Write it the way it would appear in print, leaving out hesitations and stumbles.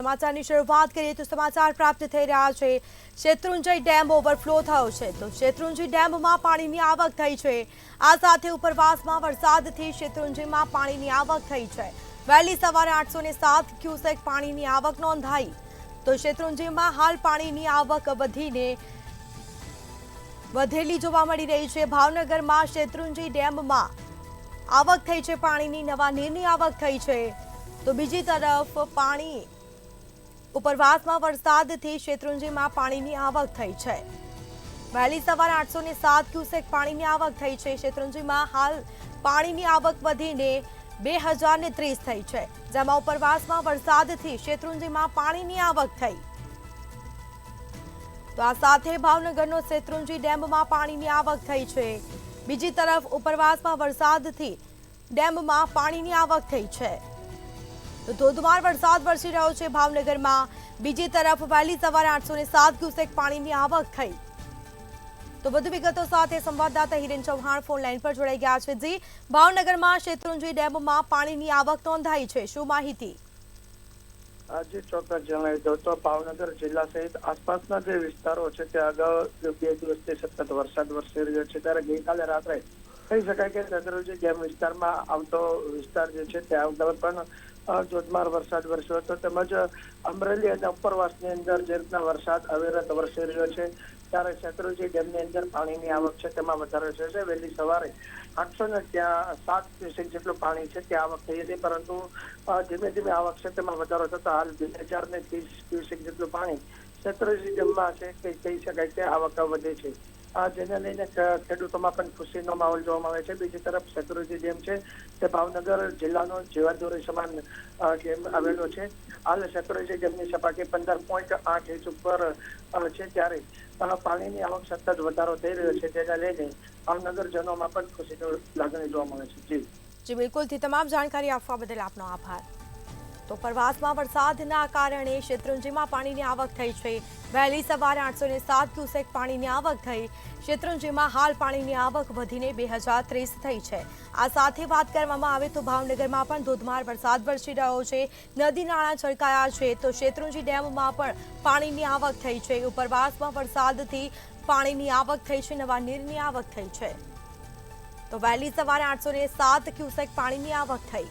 સમાચારની શરૂઆત કરીએ તો સમાચાર પ્રાપ્ત થઈ રહ્યા છે શેત્રુંજય ડેમ ઓવરફ્લો થયો છે તો શેત્રુંજય ડેમમાં પાણીની આવક થઈ છે। આ સાથે ઉપરવાસમાં વરસાદથી શેત્રુંજયમાં પાણીની આવક થઈ છે। વહેલી સવારે 807 ક્યુસેક પાણીની આવક નોંધાઈ તો શેત્રુંજયમાં હાલ પાણીની આવક વધેલી જોવા મળી રહી છે। ભાવનગરમાં શેત્રુંજય ડેમમાં આવક થઈ છે પાણીની, નવા નીરની આવક થઈ છે તો બીજી તરફ પાણી ઉપરવાસમાં વરસાદથી શેત્રુંજયમાં પાણીની આવક થઈ છે। વહેલી સવારે 807 ક્યુસેક પાણીની આવક થઈ છે। શેત્રુંજયમાં હાલ પાણીની આવક વધીને 2030 થઈ છે, જેમાં ઉપરવાસમાં વરસાદથી શેત્રુંજયમાં પાણીની આવક થઈ તો આ સાથે ભાવનગરનો શેત્રુંજય ડેમમાં પાણીની આવક થઈ છે। બીજી તરફ ઉપરવાસમાં વરસાદથી ડેમમાં પાણીની આવક થઈ છે તો ધોધમાર વરસાદ વરસી રહ્યો છે ભાવનગરમાં। બીજી તરફ વહેલી સવારે 807 ક્યુસેક પાણીની આવક થઈ તો વધુ વિગતો સાથે સંવાદદાતા હિરેન ચૌહાણ ફોન લાઈન પર જોડાઈ ગયા છે। જી, ભાવનગરમાં શેત્રુંજય ડેમમાં પાણીની આવક નોંધાઈ છે, શું માહિતી? આજે ચોક્કસ જણાવી દઉં તો ભાવનગર જિલ્લા સહિત આસપાસના જે વિસ્તારો છે ત્યાં અગાઉ 2 દિવસથી સતત વરસાદ વરસી રહ્યો છે, ત્યારે ગઈકાલે રાત્રે કહી શકાય કે શેત્રુંજય ડેમ વિસ્તારમાં આવતો વિસ્તાર જે છે ત્યાં અગાઉ પણ ધોધમાર વરસાદ વરસ્યો હતો, તેમજ અમરેલી અને ઉપરવાસની અંદર જે રીતના વરસાદ અવિરત વરસી રહ્યો છે ત્યારે શેત્રુંજય ડેમની અંદર પાણીની આવક છે તેમાં વધારો થયો છે। વહેલી સવારે 807 ક્યુસેક જેટલું પાણી છે ત્યાં આવક થઈ હતી, પરંતુ ધીમે ધીમે આવક છે તેમાં વધારો થતો હાલ 2030 ક્યુસેક જેટલું પાણી શેત્રુંજય ડેમમાં છે કે કહી શકાય કે આવક વધે છે, જેને લઈને ખેડૂતોમાં પણ ખુશીનો માહોલ જોવા મળે છે। બીજી તરફ શેત્રુંજય ડેમ છે તે ભાવનગર જિલ્લાનો જીવાદોરી સમાન ડેમ આવેલો છે। હાલ શેત્રુંજય ડેમની સપાટી 15.8 ઇંચ ઉપર છે, ત્યારે પાણીની આવક સતત વધારો થઈ રહ્યો છે, જેને લઈને ભાવનગરજનોમાં પણ ખુશીની લાગણી જોવા મળે છે। જી બિલકુલથી તમામ જાણકારી આપવા બદલ આપનો આભાર। તો ઉપરવાસમાં વરસાદના કારણે શેત્રુંજયમાં પાણીની આવક થઈ છે। વહેલી સવારે 807 ક્યુસેક પાણીની આવક થઈ। શેત્રુંજયમાં હાલ પાણીની આવક વધીને 2030 થઈ છે। આ સાથે વાત કરવામાં આવે તો ભાવનગરમાં પણ ધોધમાર વરસાદ વરસી રહ્યો છે, નદી નાળા છલકાયા છે તો શેત્રુંજય ડેમમાં પણ પાણીની આવક થઈ છે। ઉપરવાસમાં વરસાદથી પાણીની આવક થઈ છે, નવા નીરની આવક થઈ છે તો વહેલી સવારે 807 ક્યુસેક પાણીની આવક થઈ।